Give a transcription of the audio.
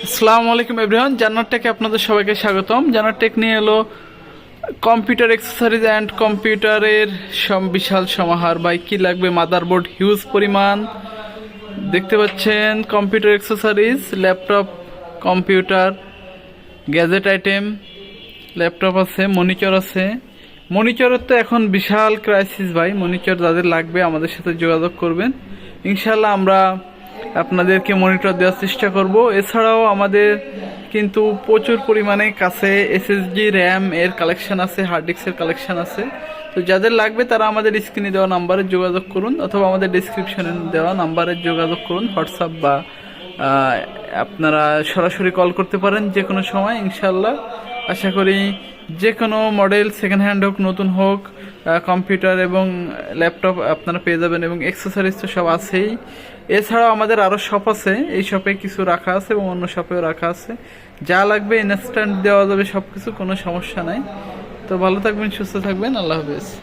আসসালামু আলাইকুম এভরিওয়ান, জান্নাত টেকে আপনাদের সবাইকে স্বাগতম। জান্নাত টেক নিয়ে এলো কম্পিউটার অ্যাক্সেসরিজ অ্যান্ড কম্পিউটারের বিশাল সমাহার। ভাই কি লাগবে, মাদারবোর্ড হিউজ পরিমাণ দেখতে পাচ্ছেন, computer accessories, laptop, computer, gadget item, laptop আছে, মনিটর আছে। মনিটরের তো এখন বিশাল ক্রাইসিস ভাই, মনিটর যাদের লাগবে আমাদের সাথে যোগাযোগ করবেন, ইনশাল্লাহ আমরা আপনাদেরকে মনিটর দেওয়ার চেষ্টা করব। এছাড়াও আমাদের কিন্তু প্রচুর পরিমাণে কাছে এসএসডি র্যাম এর কালেকশন আছে, হার্ড ডিস্কের কালেকশন আছে। তো যাদের লাগবে তারা আমাদের স্ক্রিনে দেওয়া নাম্বারে যোগাযোগ করুন, অথবা আমাদের ডিসক্রিপশনে দেওয়া নাম্বারে যোগাযোগ করুন, হোয়াটসঅ্যাপ বা আপনারা সরাসরি কল করতে পারেন যে কোনো সময়। ইনশাল্লাহ আশা করি যে কোনো মডেল, সেকেন্ড হ্যান্ড হোক নতুন হোক, কম্পিউটার এবং ল্যাপটপ আপনারা পেয়ে যাবেন, এবং অ্যাক্সেসরিজ তো সব আছেই। এছাড়াও আমাদের আরও শপ আছে, এই শপে কিছু রাখা আছে এবং অন্য শপেও রাখা আছে। যা লাগবে ইনস্ট্যান্ট দেওয়া যাবে সব কিছু, কোনো সমস্যা নাই। তো ভালো থাকবেন, সুস্থ থাকবেন, আল্লাহ হাফেজ।